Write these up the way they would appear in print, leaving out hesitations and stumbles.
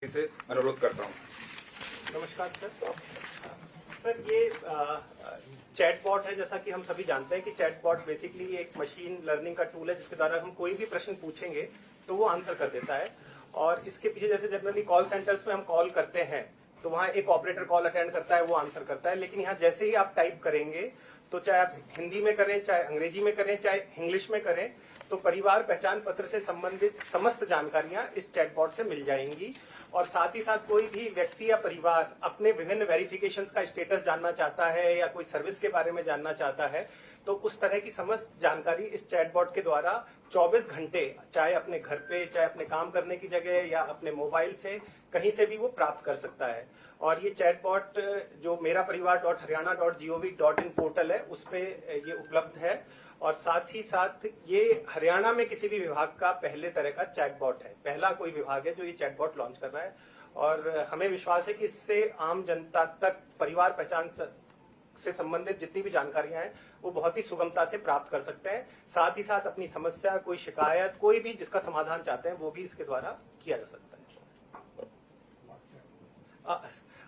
से अनुरोध करता हूं। नमस्कार सर, ये चैटबॉट है। जैसा कि हम सभी जानते हैं कि चैटबॉट बेसिकली एक मशीन लर्निंग का टूल है जिसके द्वारा हम कोई भी प्रश्न पूछेंगे तो वो आंसर कर देता है। और इसके पीछे जैसे जनरली कॉल सेंटर्स में हम कॉल करते हैं तो वहां एक ऑपरेटर कॉल अटेंड करता है, वो आंसर करता है। लेकिन यहाँ जैसे ही आप टाइप करेंगे तो चाहे आप हिंदी में करें, चाहे अंग्रेजी में करें, चाहे इंग्लिश में करें, तो परिवार पहचान पत्र से संबंधित समस्त जानकारियां इस चैटबॉट से मिल जाएंगी। और साथ ही साथ कोई भी व्यक्ति या परिवार अपने विभिन्न वेरिफिकेशंस का स्टेटस जानना चाहता है या कोई सर्विस के बारे में जानना चाहता है तो उस तरह की समस्त जानकारी इस चैटबॉट के द्वारा 24 घंटे, चाहे अपने घर पे, चाहे अपने काम करने की जगह या अपने मोबाइल से, कहीं से भी वो प्राप्त कर सकता है। और ये चैटबॉट जो मेरापरिवार.हरियाणा.gov.in पोर्टल है उस पे ये उपलब्ध है। और साथ ही साथ ये हरियाणा में किसी भी विभाग का पहले तरह का चैटबॉट है, पहला कोई विभाग है जो ये चैटबॉट लॉन्च कर रहा है। और हमें विश्वास है कि इससे आम जनता तक परिवार पहचान से संबंधित जितनी भी जानकारियां हैं वो बहुत ही सुगमता से प्राप्त कर सकते हैं। साथ ही साथ अपनी समस्या, कोई शिकायत, कोई भी जिसका समाधान चाहते हैं वो भी इसके द्वारा किया जा सकता है।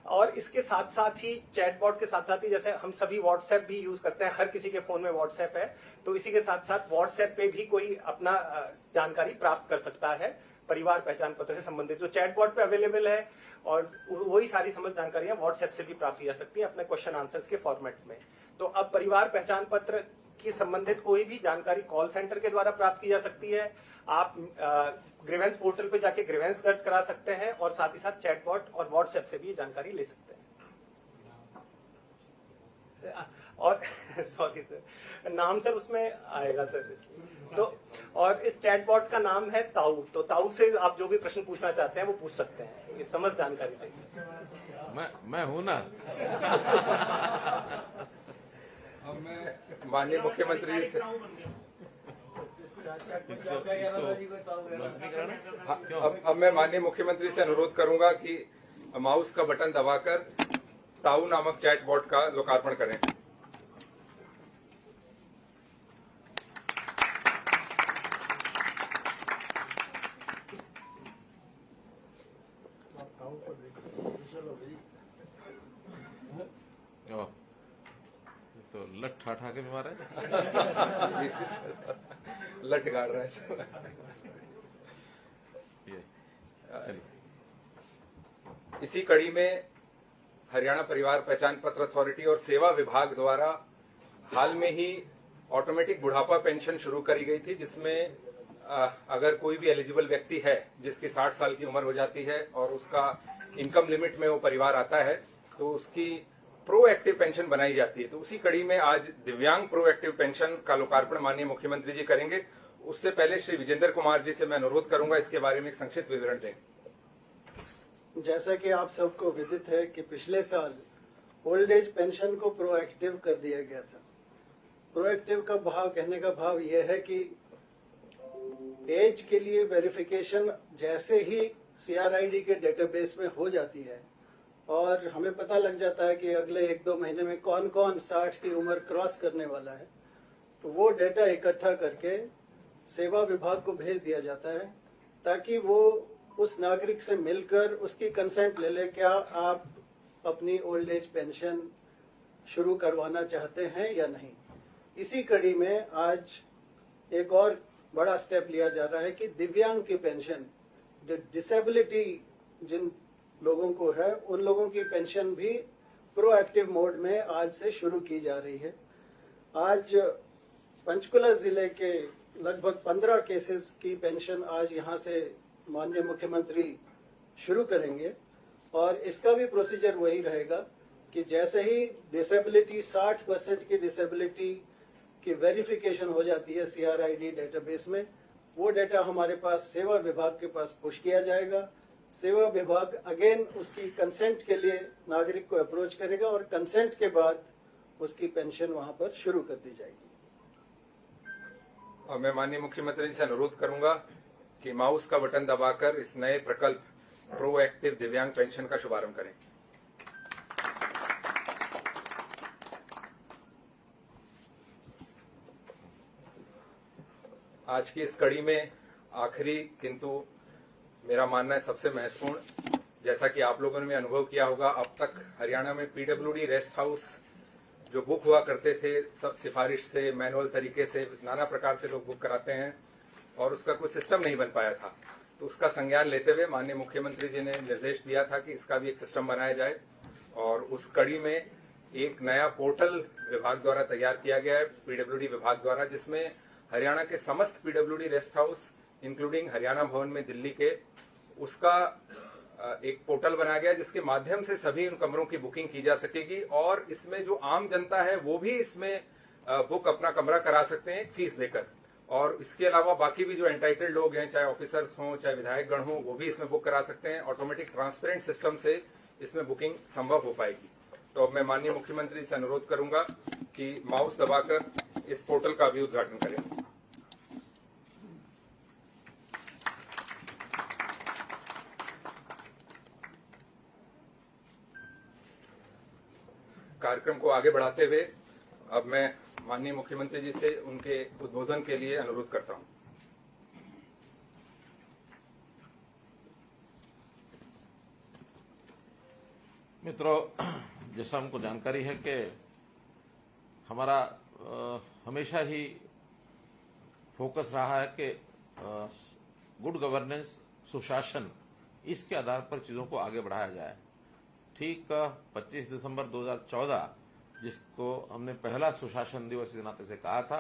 और इसके साथ साथ ही चैटबॉट के साथ साथ ही जैसे हम सभी व्हाट्सएप भी यूज करते हैं, हर किसी के फोन में व्हाट्सएप है, तो इसी के साथ साथ व्हाट्सएप पे भी कोई अपना जानकारी प्राप्त कर सकता है परिवार पहचान पत्र से संबंधित, जो चैटबॉट पे अवेलेबल है। और वही सारी समस्त जानकारियां व्हाट्सएप से भी प्राप्त की जा सकती है अपने क्वेश्चन आंसर्स के फॉर्मेट में। तो अब परिवार पहचान पत्र की संबंधित कोई भी जानकारी कॉल सेंटर के द्वारा प्राप्त की जा सकती है। आप ग्रीवेंस पोर्टल पे जाके ग्रीवेंस दर्ज करा सकते हैं और साथ ही साथ चैटबॉट और व्हाट्सएप से भी जानकारी ले सकते हैं। और सॉरी सर, नाम सर उसमें आएगा सर इसलिए तो। और इस चैटबॉट का नाम है ताऊ। तो ताऊ से आप जो भी प्रश्न पूछना चाहते हैं वो पूछ सकते हैं, ये समस्त जानकारी देंगे। मैं हूं ना। अब मैं माननीय मुख्यमंत्री से अब मैं माननीय मुख्यमंत्री से अनुरोध करूंगा कि माउस का बटन दबाकर ताऊ नामक चैटबॉट का लोकार्पण करें। तो लठ ठाठा के बीमार है। लठ गाड़ रहा है। इसी कड़ी में हरियाणा परिवार पहचान पत्र अथॉरिटी और सेवा विभाग द्वारा हाल में ही ऑटोमेटिक बुढ़ापा पेंशन शुरू करी गई थी, जिसमें अगर कोई भी एलिजिबल व्यक्ति है जिसकी 60 साल की उम्र हो जाती है और उसका इनकम लिमिट में वो परिवार आता है तो उसकी प्रोएक्टिव पेंशन बनाई जाती है। तो उसी कड़ी में आज दिव्यांग प्रोएक्टिव पेंशन का लोकार्पण माननीय मुख्यमंत्री जी करेंगे। उससे पहले श्री विजेंद्र कुमार जी से मैं अनुरोध करूंगा इसके बारे में एक संक्षिप्त विवरण दें। जैसा कि आप सबको विदित है कि पिछले साल ओल्ड एज पेंशन को प्रोएक्टिव कर दिया गया था। प्रोएक्टिव का भाव, कहने का भाव यह है कि एज के लिए वेरिफिकेशन जैसे ही सीआरआईडी के डेटाबेस में हो जाती है और हमें पता लग जाता है कि अगले 1-2 महीने में कौन कौन 60 की उम्र क्रॉस करने वाला है, तो वो डेटा इकट्ठा करके सेवा विभाग को भेज दिया जाता है ताकि वो उस नागरिक से मिलकर उसकी कंसेंट ले ले, क्या आप अपनी ओल्ड एज पेंशन शुरू करवाना चाहते हैं या नहीं। इसी कड़ी में आज एक और बड़ा स्टेप लिया जा रहा है कि दिव्यांग की पेंशन, जो डिसेबिलिटी जिन लोगों को है, उन लोगों की पेंशन भी प्रोएक्टिव मोड में आज से शुरू की जा रही है। आज पंचकुला जिले के लगभग 15 केसेस की पेंशन आज यहां से माननीय मुख्यमंत्री शुरू करेंगे। और इसका भी प्रोसीजर वही रहेगा कि जैसे ही डिसेबिलिटी 60% की डिसेबिलिटी की वेरिफिकेशन हो जाती है सीआरआईडी डेटाबेस में, वो डेटा हमारे पास सेवा विभाग के पास पुश किया जाएगा। सेवा विभाग अगेन उसकी कंसेंट के लिए नागरिक को अप्रोच करेगा और कंसेंट के बाद उसकी पेंशन वहां पर शुरू कर दी जाएगी। और मैं माननीय मुख्यमंत्री से अनुरोध करूंगा कि माउस का बटन दबाकर इस नए प्रकल्प प्रोएक्टिव दिव्यांग पेंशन का शुभारंभ करें। आज की इस कड़ी में आखिरी किंतु मेरा मानना है सबसे महत्वपूर्ण जैसा कि आप लोगों ने अनुभव किया होगा, अब तक हरियाणा में पीडब्ल्यूडी रेस्ट हाउस जो बुक हुआ करते थे, सब सिफारिश से, मैनुअल तरीके से, नाना प्रकार से लोग बुक कराते हैं और उसका कोई सिस्टम नहीं बन पाया था। तो उसका संज्ञान लेते हुए माननीय मुख्यमंत्री जी ने निर्देश दिया था कि इसका भी एक सिस्टम बनाया जाए और उस कड़ी में एक नया पोर्टल विभाग द्वारा तैयार किया गया है, पीडब्ल्यूडी विभाग द्वारा, जिसमें हरियाणा के समस्त PWD rest house including Haryana भवन में दिल्ली के, उसका एक पोर्टल बनाया गया जिसके माध्यम से सभी उन कमरों की बुकिंग की जा सकेगी और इसमें जो आम जनता है वो भी इसमें बुक अपना कमरा करा सकते हैं फीस देकर। और इसके अलावा बाकी भी जो एंटाइटल्ड लोग हैं, चाहे ऑफिसर्स हों चाहे विधायकगण हों, वो भी इसमें बुक करा सकते हैं। ऑटोमेटिक ट्रांसपेरेंट सिस्टम से इसमें बुकिंग संभव हो पाएगी। तो अब मैं माननीय मुख्यमंत्री से अनुरोध करूंगा कि माउस दबाकर इस पोर्टल का भी उद्घाटन करें। कार्यक्रम को आगे बढ़ाते हुए अब मैं माननीय मुख्यमंत्री जी से उनके उद्बोधन के लिए अनुरोध करता हूं। मित्रों, जैसा हमको जानकारी है कि हमारा हमेशा ही फोकस रहा है कि गुड गवर्नेंस, सुशासन, इसके आधार पर चीजों को आगे बढ़ाया जाए। ठीक 25 दिसंबर 2014 जिसको हमने पहला सुशासन दिवस के नाते से कहा था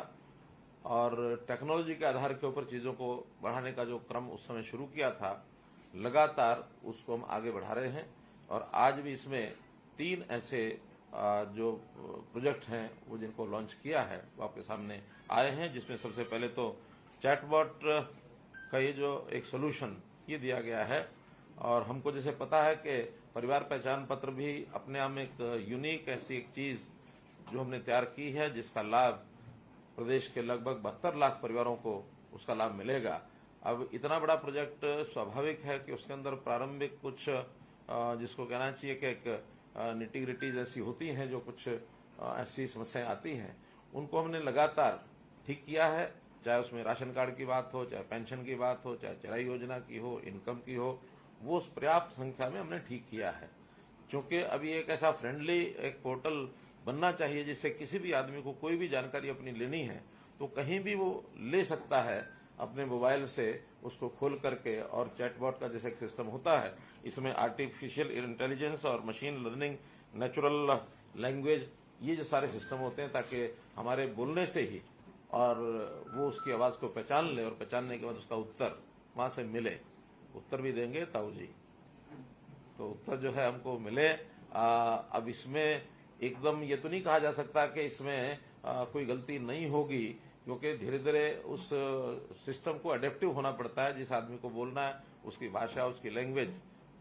और टेक्नोलॉजी के आधार के ऊपर चीजों को बढ़ाने का जो क्रम उस समय शुरू किया था, लगातार उसको हम आगे बढ़ा रहे हैं और आज भी इसमें 3 ऐसे जो प्रोजेक्ट हैं वो जिनको लॉन्च किया है वो आपके सामने आए हैं, जिसमें सबसे पहले तो चैटबॉट का ये जो एक सोल्यूशन ये दिया गया है। और हमको जैसे पता है कि परिवार पहचान पत्र भी अपने आप में एक यूनिक ऐसी एक चीज जो हमने तैयार की है, जिसका लाभ प्रदेश के लगभग 72 लाख परिवारों को उसका लाभ मिलेगा। अब इतना बड़ा प्रोजेक्ट स्वाभाविक है कि उसके अंदर प्रारंभिक कुछ जिसको कहना चाहिए कि एक निटी-ग्रिटीज ऐसी होती हैं, जो कुछ ऐसी समस्याएं आती हैं, उनको हमने लगातार ठीक किया है। चाहे उसमें राशन कार्ड की बात हो, चाहे पेंशन की बात हो, चाहे चराई योजना की हो, इनकम की हो, वो पर्याप्त संख्या में हमने ठीक किया है। क्योंकि अभी एक ऐसा फ्रेंडली एक पोर्टल बनना चाहिए जिससे किसी भी आदमी को कोई भी जानकारी अपनी लेनी है तो कहीं भी वो ले सकता है अपने मोबाइल से उसको खोल करके। और चैटबॉट का जैसे एक सिस्टम होता है, इसमें आर्टिफिशियल इंटेलिजेंस और मशीन लर्निंग, नेचुरल लैंग्वेज, ये जो सारे सिस्टम होते हैं ताकि हमारे बोलने से ही और वो उसकी आवाज को पहचान ले और पहचानने के बाद उसका उत्तर वहां से मिले। उत्तर भी देंगे ताऊ जी, तो उत्तर जो है हमको मिले। अब इसमें एकदम ये तो नहीं कहा जा सकता कि इसमें कोई गलती नहीं होगी, क्योंकि धीरे धीरे उस सिस्टम को अडेप्टिव होना पड़ता है। जिस आदमी को बोलना है उसकी भाषा, उसकी लैंग्वेज,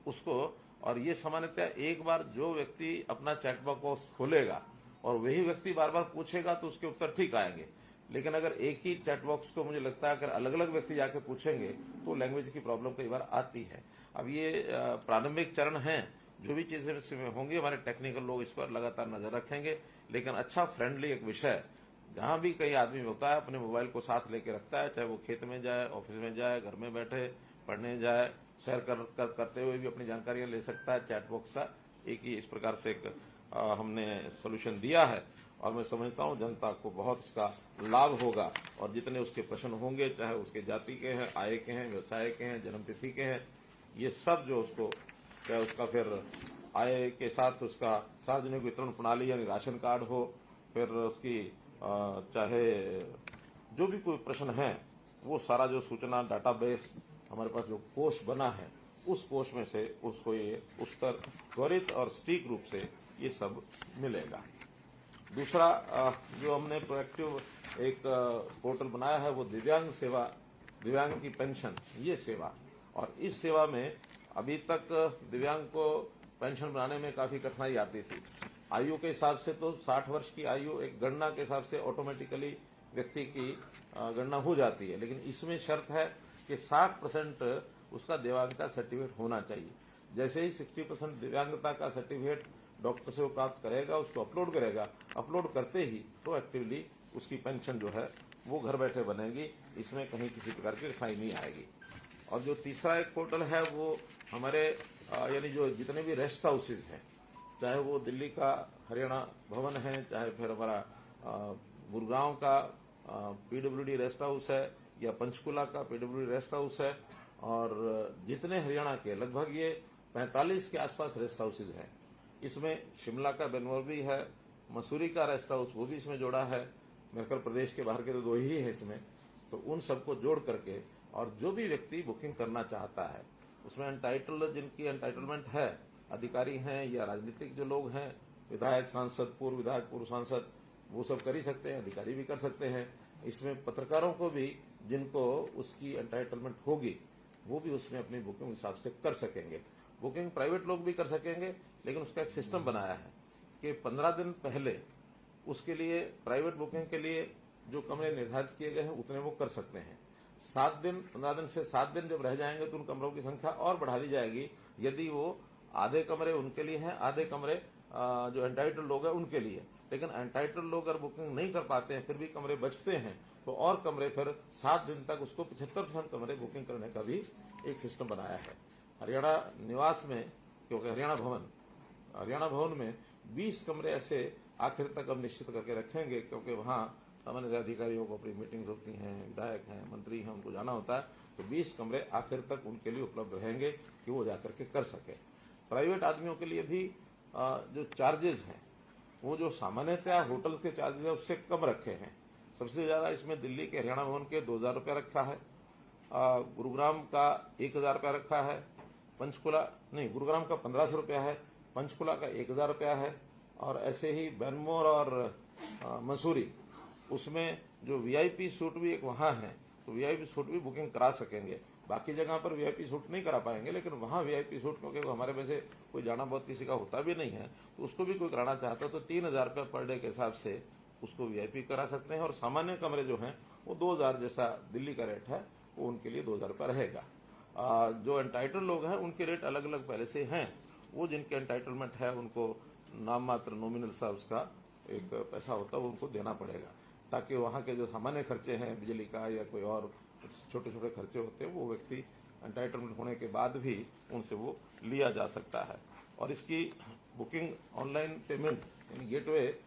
उसको। और ये सामान्यतः एक बार जो व्यक्ति अपना चैटबॉक्स बॉक्स खोलेगा और वही व्यक्ति बार बार पूछेगा तो उसके उत्तर ठीक आएंगे। लेकिन अगर एक ही चैट बॉक्स को मुझे लगता है अगर अलग अलग व्यक्ति जाके पूछेंगे तो लैंग्वेज की प्रॉब्लम कई बार आती है। अब ये प्रारंभिक चरण हैं, जो भी चीजें इसमें होंगी हमारे टेक्निकल लोग इस पर लगातार नजर रखेंगे। लेकिन अच्छा फ्रेंडली एक विषय, जहां भी कई आदमी होता है अपने मोबाइल को साथ लेके रखता है, चाहे वो खेत में जाए, ऑफिस में जाए, घर में बैठे पढ़ने जाए, सैर करते हुए भी अपनी जानकारियां ले सकता है। चैट बॉक्स का एक ही इस प्रकार से एक हमने सोल्यूशन दिया है और मैं समझता हूं जनता को बहुत इसका लाभ होगा। और जितने उसके प्रश्न होंगे, चाहे उसके जाति के हैं, आय के हैं, व्यवसाय के हैं, जन्मतिथि के हैं, ये सब जो उसको, चाहे उसका फिर आय के साथ उसका सार्वजनिक वितरण प्रणाली यानी राशन कार्ड हो, फिर उसकी चाहे जो भी कोई प्रश्न है, वो सारा जो सूचना डाटाबेस हमारे पास जो कोष बना है, उस कोष में से उसको ये उत्तर त्वरित और सटीक रूप से ये सब मिलेगा। दूसरा जो हमने प्रोएक्टिव एक पोर्टल बनाया है वो दिव्यांग सेवा, दिव्यांग की पेंशन, ये सेवा। और इस सेवा में अभी तक दिव्यांग को पेंशन बनाने में काफी कठिनाई आती थी। आयु के हिसाब से तो 60 वर्ष की आयु एक गणना के हिसाब से ऑटोमेटिकली व्यक्ति की गणना हो जाती है, लेकिन इसमें शर्त है कि 60% उसका दिव्यांगता सर्टिफिकेट होना चाहिए। जैसे ही 60% दिव्यांगता का सर्टिफिकेट डॉक्टर से वो प्राप्त करेगा, उसको अपलोड करेगा, अपलोड करते ही प्रोएक्टिवली उसकी पेंशन जो है वो घर बैठे बनेगी। इसमें कहीं किसी प्रकार की कठिनाई नहीं आएगी। और जो तीसरा एक पोर्टल है वो हमारे यानी जो जितने भी रेस्ट हाउसेज हैं, चाहे वो दिल्ली का हरियाणा भवन है, चाहे फिर हमारा गुड़गांव का पीडब्ल्यूडी रेस्ट हाउस है, या पंचकुला का पीडब्ल्यूडी रेस्ट हाउस है, और जितने हरियाणा के लगभग ये 45 के आसपास रेस्ट हाउसेज हैं। इसमें शिमला का बेनवर्बी है, मसूरी का रेस्ट हाउस वो भी इसमें जोड़ा है, मेरे ख्याल प्रदेश के बाहर के तो 2 ही है इसमें। तो उन सबको जोड़ करके और जो भी व्यक्ति बुकिंग करना चाहता है उसमें एंटाइटल्ड, जिनकी एंटाइटलमेंट है, अधिकारी हैं या राजनीतिक जो लोग हैं, विधायक, सांसद, पूर्व विधायक, पूर्व सांसद, वो सब कर ही सकते हैं, अधिकारी भी कर सकते हैं। इसमें पत्रकारों को भी जिनको उसकी एंटाइटलमेंट होगी वो भी उसमें अपनी बुकिंग हिसाब से कर सकेंगे। बुकिंग प्राइवेट लोग भी कर सकेंगे, लेकिन उसका एक सिस्टम बनाया है कि 15 दिन पहले उसके लिए प्राइवेट बुकिंग के लिए जो कमरे निर्धारित किए गए हैं उतने वो कर सकते हैं। 15 दिन से 7 दिन जब रह जाएंगे तो उन कमरों की संख्या और बढ़ा दी जाएगी। यदि वो आधे कमरे उनके लिए हैं, आधे कमरे जो एंटाइटल्ड लोग हैं उनके लिए। लेकिन एंटाइटल्ड लोग अगर बुकिंग नहीं कर पाते हैं, फिर भी कमरे बचते हैं, तो और कमरे फिर 7 दिन तक उसको 75% कमरे बुकिंग करने का भी एक सिस्टम बनाया है। हरियाणा निवास में, क्योंकि हरियाणा भवन में 20 कमरे ऐसे आखिर तक हम निश्चित करके रखेंगे, क्योंकि वहां सामान्य अधिकारियों को अपनी मीटिंग्स होती हैं, विधायक हैं, मंत्री हैं, उनको जाना होता है। तो 20 कमरे आखिर तक उनके लिए उपलब्ध रहेंगे कि वो जाकर के कर सके। प्राइवेट आदमियों के लिए भी जो चार्जेस हैं वो जो सामान्यतः होटल के चार्जेस है उससे कम रखे हैं। सबसे ज्यादा इसमें दिल्ली के हरियाणा भवन के 2000 रुपया रखा है, गुरुग्राम का 1000 रुपया रखा है, गुरुग्राम का 1500 रुपया है, पंचकुला का 1000 रुपया है, और ऐसे ही बैनमोर और मसूरी उसमें जो वीआईपी सूट भी एक वहां है, तो वीआईपी सूट भी बुकिंग करा सकेंगे। बाकी जगह पर वीआईपी सूट नहीं करा पाएंगे, लेकिन वहां वीआईपी सूट, क्योंकि वो हमारे में से कोई जाना बहुत किसी का होता भी नहीं है, तो उसको भी कोई कराना चाहता है तो 3000 रुपये पर डे के हिसाब से उसको वीआईपी करा सकते हैं। और सामान्य कमरे जो हैं वो 2000 जैसा दिल्ली का रेट है, वो उनके लिए 2000 रुपया रहेगा। जो एंटाइटल लोग हैं उनके रेट अलग अलग पहले से हैं। वो जिनके एंटाइटलमेंट है उनको नाम मात्र नॉमिनल सा उसका एक पैसा होता है वो उनको देना पड़ेगा, ताकि वहां के जो सामान्य खर्चे हैं, बिजली का या कोई और छोटे छोटे खर्चे होते हैं, वो व्यक्ति एंटाइटलमेंट होने के बाद भी उनसे वो लिया जा सकता है। और इसकी बुकिंग ऑनलाइन पेमेंट यानी गेटवे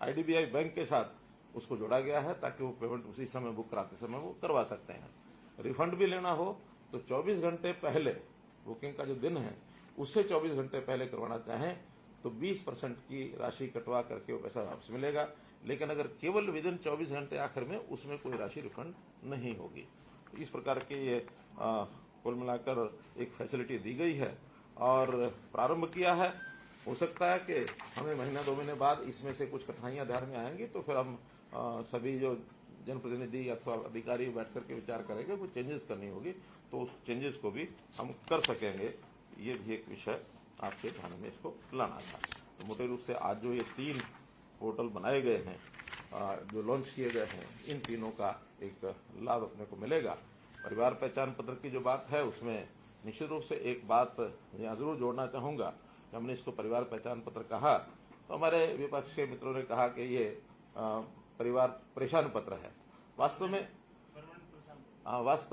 आईडीबीआई बैंक के साथ उसको जोड़ा गया है, ताकि वो पेमेंट उसी समय बुक कराते समय वो करवा सकते हैं। रिफंड भी लेना हो तो 24 घंटे पहले, बुकिंग का जो दिन है उससे 24 घंटे पहले करवाना चाहें तो 20% की राशि कटवा करके वो पैसा वापस मिलेगा। लेकिन अगर केवल विदिन 24 घंटे आखिर में, उसमें कोई राशि रिफंड नहीं होगी। तो इस प्रकार के ये कुल मिलाकर एक फैसिलिटी दी गई है और प्रारंभ किया है। हो सकता है कि हमें महीना 2 महीने बाद इसमें से कुछ कठिनाइयां ध्यान में आएंगी, तो फिर हम सभी जो जनप्रतिनिधि अथवा अधिकारी बैठ करके विचार करेंगे, कुछ चेंजेस करनी होगी तो उस चेंजेस को भी हम कर सकेंगे। ये भी एक विषय आपके ध्यान में इसको लाना था। तो मोटे रूप से आज जो ये 3 पोर्टल बनाए गए हैं, जो लॉन्च किए गए हैं, इन तीनों का एक लाभ अपने को मिलेगा। परिवार पहचान पत्र की जो बात है उसमें निश्चित रूप से एक बात यहाँ जरूर जोड़ना चाहूंगा कि हमने इसको परिवार पहचान पत्र कहा तो हमारे विपक्ष के मित्रों ने कहा कि ये परिवार परेशान पत्र है। वास्तव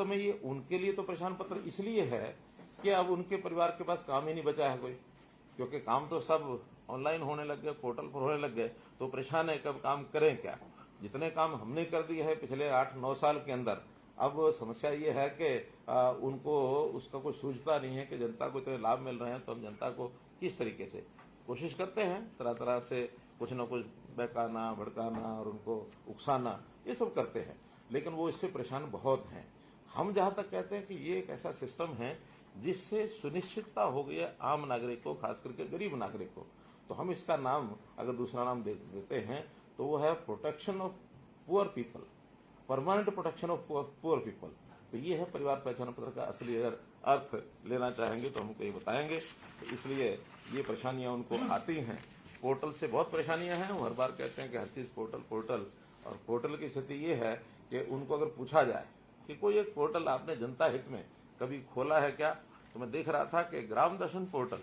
में ये उनके लिए तो परेशान पत्र इसलिए है कि अब उनके परिवार के पास काम ही नहीं बचा है कोई, क्योंकि काम तो सब ऑनलाइन होने लग गए, पोर्टल पर होने लग गए, तो परेशान है कब काम करें क्या। जितने काम हमने कर दिए हैं पिछले 8-9 साल के अंदर, अब समस्या ये है कि उनको उसका कोई सूझता नहीं है कि जनता को इतने लाभ मिल रहे हैं, तो हम जनता को किस तरीके से कोशिश करते हैं, तरह तरह से कुछ न कुछ बहकाना, भड़काना और उनको उकसाना, ये सब करते हैं, लेकिन वो इससे परेशान बहुत हैं। हम जहां तक कहते हैं कि ये एक ऐसा सिस्टम है जिससे सुनिश्चितता हो गई है आम नागरिक को, खास करके गरीब नागरिक को। तो हम इसका नाम अगर दूसरा नाम देते हैं तो वो है protection of poor people, permanent protection of poor people. तो ये है परिवार पहचान पत्र का असली अगर अर्थ लेना चाहेंगे तो हमको ये बताएंगे। तो इसलिए ये परेशानियां उनको आती हैं, पोर्टल से बहुत परेशानियां हैं। वो हर बार कहते हैं कि हर चीज पोर्टल, और पोर्टल की स्थिति ये है कि उनको अगर पूछा जाए कि कोई एक पोर्टल आपने जनता हित में कभी खोला है क्या, तो मैं देख रहा था कि ग्राम दर्शन पोर्टल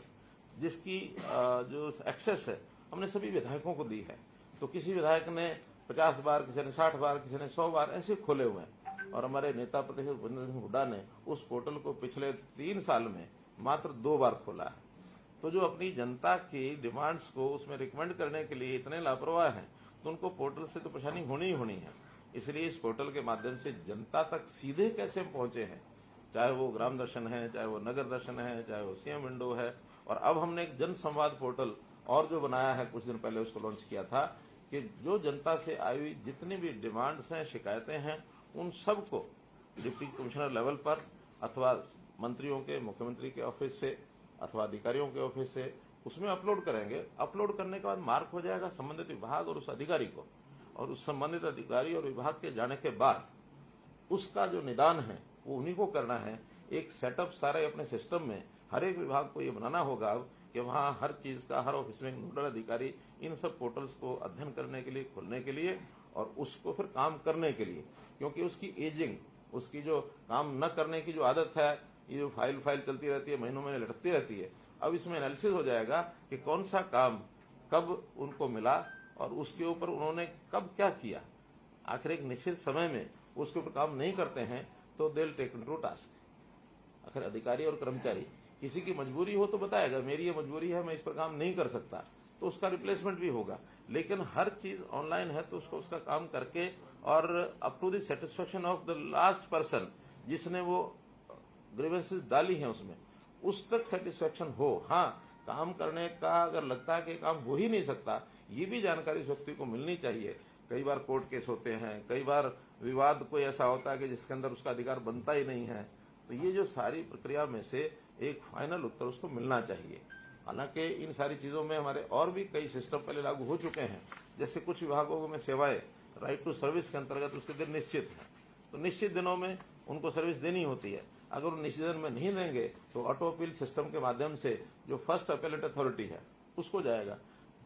जिसकी जो एक्सेस है हमने सभी विधायकों को दी है। तो किसी विधायक ने 50 बार, किसी ने 60 बार, किसी ने 100 बार ऐसे खोले हुए हैं। और हमारे नेता प्रतिनिधि भूपेंद्र सिंह हुड्डा ने उस पोर्टल को पिछले 3 साल में मात्र 2 बार खोला है। तो जो अपनी जनता की डिमांड्स को उसमें रिकमेंड करने के लिए इतने लापरवाह हैं, तो उनको पोर्टल से तो परेशानी होनी ही होनी है। इसलिए इस पोर्टल के माध्यम से जनता तक सीधे कैसे पहुंचे हैं, चाहे वो ग्राम दर्शन है, चाहे वो नगर दर्शन है, चाहे वो सीएम विंडो है, और अब हमने एक जन संवाद पोर्टल और जो बनाया है, कुछ दिन पहले उसको लॉन्च किया था, कि जो जनता से आई हुई जितनी भी डिमांड्स हैं, शिकायतें हैं, उन सबको डिप्टी कमिश्नर लेवल पर अथवा मंत्रियों के, मुख्यमंत्री के ऑफिस से अथवा अधिकारियों के ऑफिस से उसमें अपलोड करेंगे। अपलोड करने के बाद मार्क हो जाएगा संबंधित विभाग और उस अधिकारी को, और उस संबंधित अधिकारी और विभाग के जाने के बाद उसका जो निदान है वो उन्हीं को करना है। एक सेटअप सारे अपने सिस्टम में हर एक विभाग को ये बनाना होगा कि वहां हर चीज का हर ऑफिस में नोडल अधिकारी इन सब पोर्टल्स को अध्ययन करने के लिए, खोलने के लिए और उसको फिर काम करने के लिए, क्योंकि उसकी एजिंग, उसकी जो काम न करने की जो आदत है, ये जो फाइल चलती रहती है, महीनों में लटकती रहती है, अब इसमें एनालिसिस हो जाएगा कि कौन सा काम कब उनको मिला और उसके ऊपर उन्होंने कब क्या किया। आखिर एक निश्चित समय में उसके ऊपर काम नहीं करते हैं तो they will take to task. आखिर अधिकारी और कर्मचारी, किसी की मजबूरी हो तो बताएगा मेरी ये मजबूरी है, मैं इस पर काम नहीं कर सकता, तो उसका रिप्लेसमेंट भी होगा। लेकिन हर चीज ऑनलाइन है तो उसको उसका काम करके और up to the satisfaction of the last person जिसने वो ग्रीवेंसेस डाली हैं उसमें, उस तक सेटिस्फेक्शन हो। हाँ, काम करने का अगर लगता है कि काम हो ही नहीं सकता, ये भी जानकारी उस व्यक्ति को मिलनी चाहिए। कई बार कोर्ट केस होते हैं, कई बार विवाद कोई ऐसा होता है कि जिसके अंदर उसका अधिकार बनता ही नहीं है, तो ये जो सारी प्रक्रिया में से एक फाइनल उत्तर उसको मिलना चाहिए। हालांकि इन सारी चीजों में हमारे और भी कई सिस्टम पहले लागू हो चुके हैं, जैसे कुछ विभागों में सेवाएं राइट टू सर्विस के अंतर्गत उसके दिन निश्चित है, तो निश्चित दिनों में उनको सर्विस देनी होती है। अगर वो निश्चित दिन में नहीं देंगे तो ऑटो अपील सिस्टम के माध्यम से जो फर्स्ट अपेलेट अथॉरिटी है उसको जाएगा।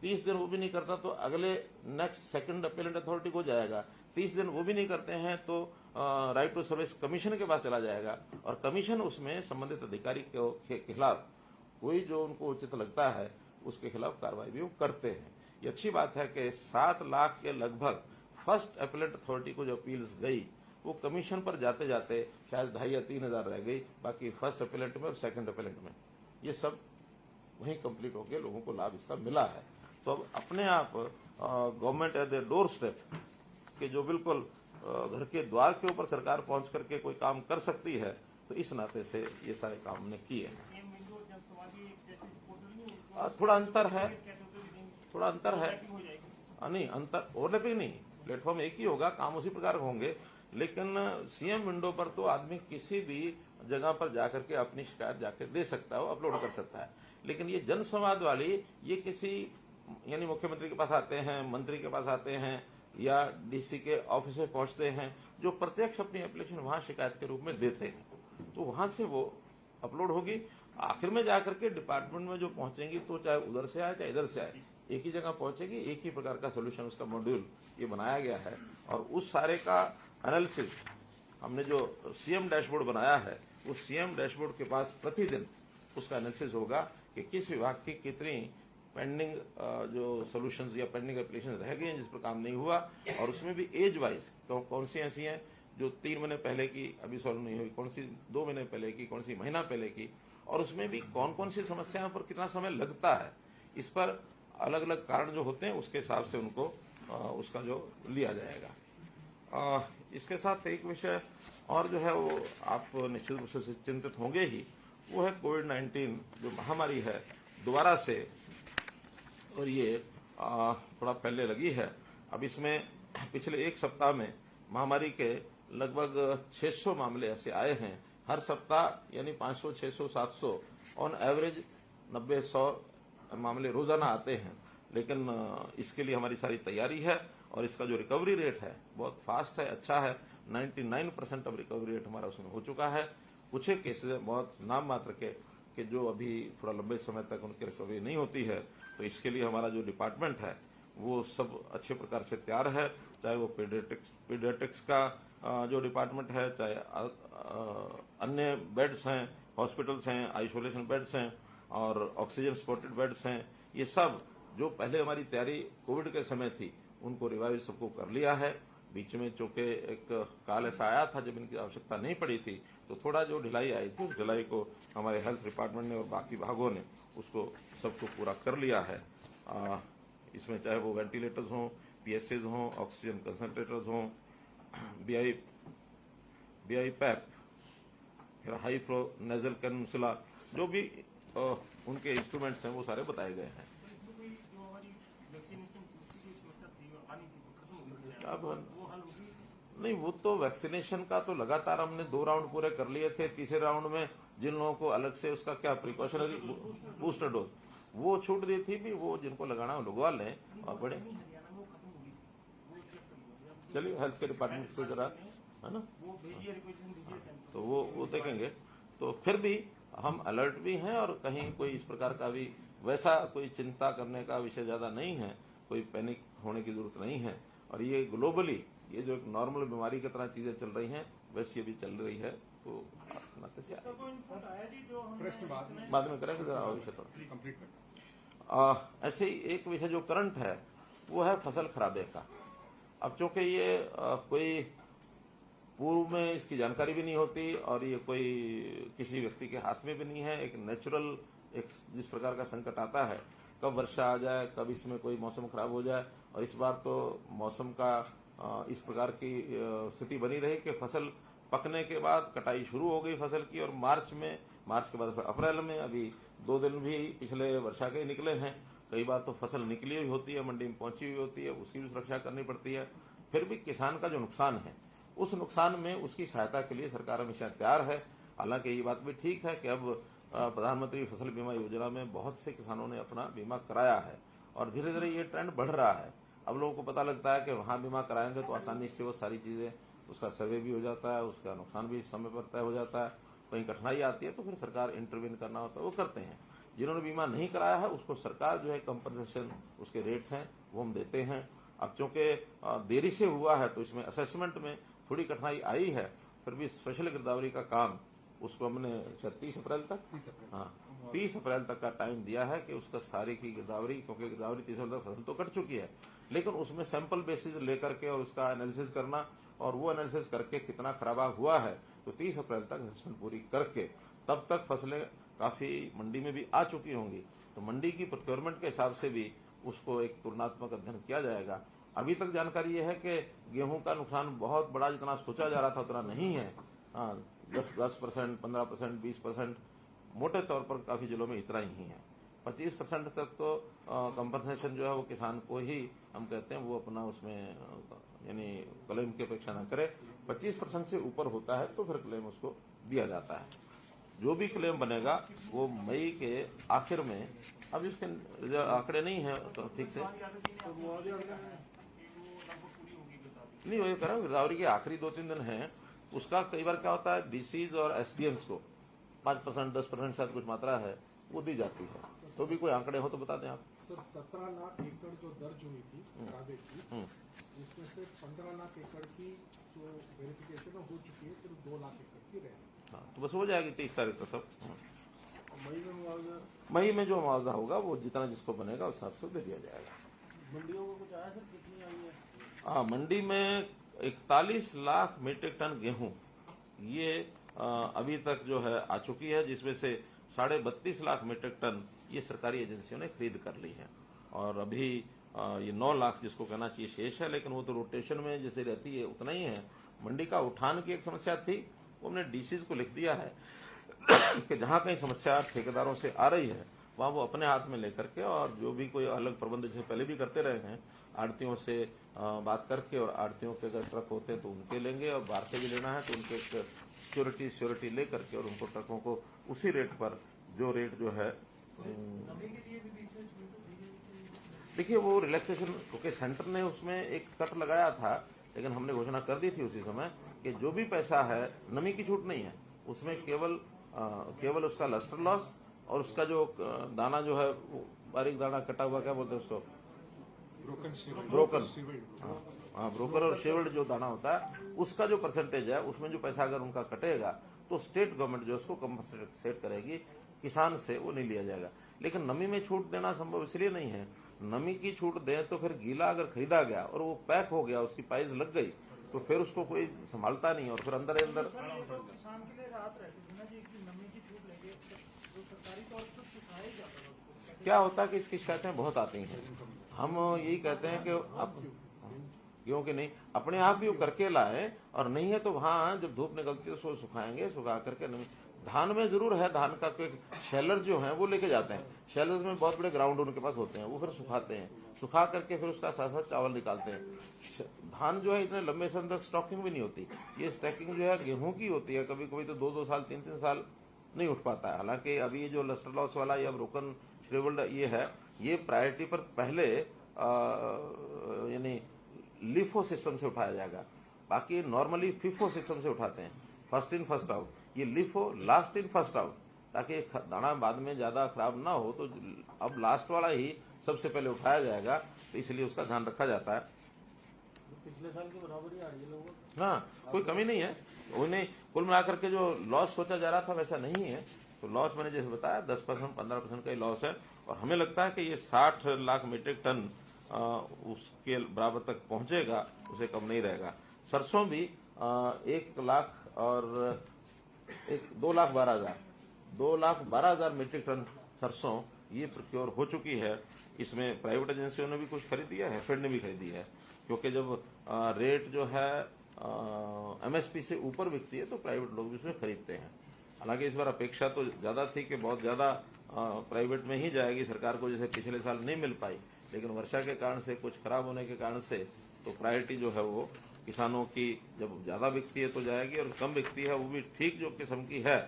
30 दिन वो भी नहीं करता तो अगले नेक्स्ट सेकंड अपेलेट अथॉरिटी को जाएगा। 30 दिन वो भी नहीं करते हैं तो राइट टू सर्विस कमीशन के पास चला जाएगा, और कमीशन उसमें संबंधित अधिकारी के खिलाफ कोई जो उनको उचित लगता है उसके खिलाफ कार्रवाई भी वो करते हैं। ये अच्छी बात है कि 7 लाख के लगभग फर्स्ट अपेलेट अथॉरिटी को जो अपील्स गई वो कमीशन पर जाते जाते शायद 2,500 या 3,000 रह गई, बाकी फर्स्ट अपेलेट में और सेकंड अपेलेट में ये सब वहीं कंप्लीट होकर लोगों को लाभ इसका मिला है। तो अब अपने आप government at the door step के जो बिल्कुल घर के द्वार के ऊपर सरकार पहुंच करके कोई काम कर सकती है, तो इस नाते से ये सारे काम हमने किए हैं। थोड़ा अंतर है, नहीं अंतर ओवरलैपिंग नहीं, प्लेटफॉर्म एक ही होगा, काम उसी प्रकार होंगे, लेकिन सीएम विंडो पर तो आदमी किसी भी जगह पर जाकर के अपनी शिकायत जाकर दे सकता है, वो अपलोड कर सकता है। लेकिन ये जन संवाद वाली ये किसी यानी मुख्यमंत्री के पास आते हैं, मंत्री के पास आते हैं या डीसी के ऑफिस में पहुंचते हैं, जो प्रत्यक्ष अपनी एप्लीकेशन वहां शिकायत के रूप में देते हैं, तो वहां से वो अपलोड होगी। आखिर में जाकर के डिपार्टमेंट में जो पहुंचेंगी तो चाहे उधर से आए चाहे इधर से आए, एक ही जगह पहुंचेगी, एक ही प्रकार का सोल्यूशन उसका मॉड्यूल ये बनाया गया है। और उस सारे का एनालिसिस हमने जो सीएम डैशबोर्ड बनाया है, उस सीएम डैशबोर्ड के पास प्रतिदिन उसका एनालिसिस होगा कि किस विभाग की कितनी पेंडिंग जो सोल्यूशंस या पेंडिंग एप्लीकेशन रह गई हैं जिस पर काम नहीं हुआ, और उसमें भी एज वाइज तो कौन सी ऐसी हैं जो 3 महीने पहले की अभी सॉल्व नहीं हुई, कौन सी 2 महीने पहले की, कौन सी महीना पहले की, और उसमें भी कौन कौन सी समस्याओं पर कितना समय लगता है, इस पर अलग अलग कारण जो होते हैं उसके हिसाब से उनको उसका जो लिया जाएगा। इसके साथ एक विषय और जो है वो आप निश्चित रूप से चिंतित होंगे ही, वो है कोविड-19 जो महामारी है दोबारा से, और ये थोड़ा फैलने लगी है। अब इसमें पिछले 1 सप्ताह में महामारी के लगभग 600 मामले ऐसे आए हैं। हर सप्ताह यानी 500, 600, 700 ऑन एवरेज 90-100 मामले रोजाना आते हैं। लेकिन इसके लिए हमारी सारी तैयारी है और इसका जो रिकवरी रेट है बहुत फास्ट है, अच्छा है। 99% अब रिकवरी रेट हमारा उसमें हो चुका है। कुछ एक केसेज बहुत नाम मात्र के कि जो अभी थोड़ा लंबे समय तक उनकी रिकवरी नहीं होती है, तो इसके लिए हमारा जो डिपार्टमेंट है वो सब अच्छे प्रकार से तैयार है। चाहे वो पीडियाट्रिक्स का जो डिपार्टमेंट है, चाहे अन्य बेड्स हैं, हॉस्पिटल्स हैं, आइसोलेशन बेड्स हैं और ऑक्सीजन सपोर्टेड बेड्स हैं, ये सब जो पहले हमारी तैयारी कोविड के समय थी उनको रिवाइव सबको कर लिया है। बीच में चूंकि एक काल ऐसा आया था जब इनकी आवश्यकता नहीं पड़ी थी, तो थोड़ा जो ढिलाई आई थी उस ढिलाई को हमारे हेल्थ डिपार्टमेंट ने और बाकी भागों ने उसको सबको पूरा कर लिया है। इसमें चाहे वो वेंटिलेटर्स हों, पीएसएज हों, ऑक्सीजन कंसंट्रेटर्स हों, बीआई पैप, फिर हाई फ्लो नेजल कैनुला, जो भी उनके इंस्ट्रूमेंट्स हैं वो सारे बताए गए हैं। अब नहीं, वो तो वैक्सीनेशन का तो लगातार हमने 2 राउंड पूरे कर लिए थे। तीसरे राउंड में जिन लोगों को अलग से उसका क्या प्रिकॉशनरी बूस्टर डोज वो छूट दी थी भी, वो जिनको लगाना लगवा लें और बड़े। चलिए हेल्थ के डिपार्टमेंट से जरा, है ना, तो वो देखेंगे। तो फिर भी हम अलर्ट भी हैं और कहीं कोई इस प्रकार का भी वैसा कोई चिंता करने का विषय ज्यादा नहीं है, कोई पैनिक होने की जरूरत नहीं है। और ये ग्लोबली ये जो एक नॉर्मल बीमारी की तरह चीजें चल रही हैं वैसे ये भी चल रही है। तो प्रश्न बाद में करेंगे जरा विषय ऐसे ही एक विषय जो करंट है वो है फसल खराबे का। अब चूंकि ये कोई पूर्व में इसकी जानकारी भी नहीं होती और ये कोई किसी व्यक्ति के हाथ में भी नहीं है, एक नेचुरल एक जिस प्रकार का संकट आता है, कब वर्षा आ जाए, कब इसमें कोई मौसम खराब हो जाए। और इस बार तो मौसम का इस प्रकार की स्थिति बनी रही कि फसल पकने के बाद कटाई शुरू हो गई फसल की, और मार्च के बाद फिर अप्रैल में, अभी 2 दिन भी पिछले वर्षा के निकले हैं। कई बार तो फसल निकली हुई होती है, मंडी में पहुंची हुई होती है, उसकी भी सुरक्षा करनी पड़ती है। फिर भी किसान का जो नुकसान है उस नुकसान में उसकी सहायता के लिए सरकार हमेशा तैयार है। हालांकि ये बात भी ठीक है कि अब प्रधानमंत्री फसल बीमा योजना में बहुत से किसानों ने अपना बीमा कराया है और धीरे धीरे ये ट्रेंड बढ़ रहा है। अब लोगों को पता लगता है कि वहां बीमा कराएंगे तो आसानी से वो सारी चीजें, उसका सर्वे भी हो जाता है, उसका नुकसान भी समय पर तय हो जाता है। कहीं कठिनाई आती है तो फिर सरकार इंटरवीन करना होता है, वो करते हैं। जिन्होंने बीमा नहीं कराया है उसको सरकार जो है कंपनसेशन उसके रेट हैं वो हम देते हैं। अब चूंकि देरी से हुआ है तो इसमें असेसमेंट में थोड़ी कठिनाई आई है, फिर भी स्पेशल गिरदावरी का काम उसको हमने 30 अप्रैल तक 30 अप्रैल तक का टाइम दिया है कि उसका सारी की गिरदावरी, क्योंकि गिरदावरी 30 अप्रैल तक फसल तो कट चुकी है, लेकिन उसमें सैंपल बेसिस लेकर के और उसका एनालिसिस करना और वो एनालिसिस करके कितना खराबा हुआ है तो 30 अप्रैल तक असेसमेंट पूरी करके तब तक फसलें काफी मंडी में भी आ चुकी होंगी, तो मंडी की प्रोक्योरमेंट के हिसाब से भी उसको एक तुलनात्मक अध्ययन किया जाएगा। अभी तक जानकारी यह है कि गेहूं का नुकसान बहुत बड़ा जितना सोचा जा रहा था उतना नहीं है। 10%, 15%, 20%, मोटे तौर पर काफी जिलों में इतना ही है। 25% तक तो कंपनसेशन जो है वो किसान को ही हम कहते हैं वो अपना उसमें यानी क्लेम की अपेक्षा न करे। 25% से ऊपर होता है तो फिर क्लेम उसको दिया जाता है। जो भी क्लेम बनेगा वो मई के आखिर में, अब इसके आंकड़े नहीं है तो ठीक से नहीं हो करा। गिरदावरी के आखिरी 2-3 दिन है, उसका कई बार क्या होता है डीसीज और एसडीएम्स को 5%, 10% शायद कुछ मात्रा है वो दी जाती है। तो भी कोई आंकड़े हो तो बता दें आप। सर 17 लाख एकड़ जो दर्ज हुई थी खराबे की, उसमें से 15 लाख एकड़ की जो वेरिफिकेशन हो चुकी है, सिर्फ 2 लाख एकड़ की रह। हाँ, तो बस हो जाएगी 30 तारीख तक सब। मई में मुआवजा, मई में जो मुआवजा होगा वो जितना जिसको बनेगा उस हिसाब से दे दिया जाएगा। मंडियों को कुछ आया सर, कितनी आई है? हाँ, मंडी में 41 लाख मीट्रिक टन गेहूं ये अभी तक जो है आ चुकी है, जिसमें से 32.5 लाख मीट्रिक टन ये सरकारी एजेंसियों ने खरीद कर ली है। और अभी ये 9 लाख जिसको कहना चाहिए शेष है, लेकिन वो तो रोटेशन में जैसे रहती है उतना ही है। मंडी का उठान की एक समस्या थी, वो हमने डीसीज को लिख दिया है कि जहां कहीं समस्या ठेकेदारों से आ रही है वहां वो अपने हाथ में लेकर के, और जो भी कोई अलग प्रबंध जैसे पहले भी करते रहे हैं, आड़तियों से बात करके, और आड़तियों के अगर ट्रक होते हैं तो उनके लेंगे, और बाहर से भी लेना है तो उनके सिक्योरिटी ले करके और उनको ट्रकों को उसी रेट पर जो रेट जो है देखिए वो रिलैक्सेशन, क्योंकि सेंटर ने उसमें एक कट लगाया था, लेकिन हमने घोषणा कर दी थी उसी समय कि जो भी पैसा है, नमी की छूट नहीं है उसमें, केवल उसका लस्टर लॉस और उसका जो दाना जो है बारीक दाना कटा हुआ, क्या बोलते हैं उसको, ब्रोकन, हाँ ब्रोकर और शेवल्ड जो दाना होता है उसका जो परसेंटेज है उसमें जो पैसा अगर उनका कटेगा तो तो स्टेट गवर्नमेंट जो उसको कंपनसेट करेगी, किसान से वो नहीं लिया जाएगा। लेकिन नमी में छूट देना संभव इसलिए नहीं है, नमी की छूट दें तो फिर गीला अगर खरीदा गया और वो पैक हो गया, उसकी प्राइस लग गई, तो फिर उसको कोई संभालता नहीं और फिर अंदर अंदर किसान के लिए राहत रहती है ना जी कि नमी की छूट लेंगे तो सरकारी तौर पर सुखाया ही जाता है। क्या होता है कि इसकी शिकायतें बहुत आती हैं। हम यही कहते हैं कि अब क्योंकि नहीं अपने आप भी वो करके लाए, और नहीं है तो वहां जब धूप निकलती है उसको सुखाएंगे, सुखा करके नहीं। धान में जरूर है, धान का कोई शेलर जो है वो लेके जाते हैं, शेलर्स में बहुत बड़े ग्राउंड उनके पास होते हैं, वो फिर सुखाते हैं, सुखा करके फिर उसका साथ साथ चावल निकालते हैं। धान जो है इतने लंबे समय तक स्टॉकिंग भी नहीं होती, ये स्टैकिंग जो है गेहूं की होती है, कभी कभी तो 2-2 साल 3-3 साल नहीं उठ पाता है। हालांकि अभी ये जो लस्टर लॉस वाला या ब्रोकन श्रिवल्ड ये है, ये प्रायोरिटी पर पहले यानी लिफो सिस्टम से उठाया जाएगा, बाकी नॉर्मली फिफो सिस्टम से उठाते हैं, फर्स्ट इन फर्स्ट आउट। ये LIFO last in first out, ताकि दाना बाद में ज्यादा खराब ना हो, तो अब लास्ट वाला ही सबसे पहले उठाया जाएगा, तो इसलिए उसका ध्यान रखा जाता है। पिछले साल की बराबरी आ रही है लोगों को। हाँ, कोई कमी नहीं है। उन्हें कुल मिलाकर के जो लॉस सोचा जा रहा था वैसा नहीं है। तो लॉस मैंने जैसे बताया 10% 15% का ही लॉस है, और हमें लगता है कि ये 60 लाख मीट्रिक टन उसके बराबर तक पहुंचेगा, उसे कम नहीं रहेगा। सरसों भी 1 लाख और 2,12,000 मीट्रिक टन सरसों ये प्रोक्योर हो चुकी है। इसमें प्राइवेट एजेंसियों ने भी कुछ खरीदी है, फेड ने भी खरीदी है, क्योंकि जब रेट जो है एमएसपी से ऊपर बिकती है तो प्राइवेट लोग भी उसमें खरीदते हैं। हालांकि इस बार अपेक्षा तो ज्यादा थी कि बहुत ज्यादा प्राइवेट में ही जाएगी सरकार को, जैसे पिछले साल नहीं मिल पाई, लेकिन वर्षा के कारण से, कुछ खराब होने के कारण से, तो प्रायोरिटी जो है वो किसानों की जब ज्यादा बिकती है तो जाएगी, और कम बिकती है वो भी ठीक जो किस्म की है,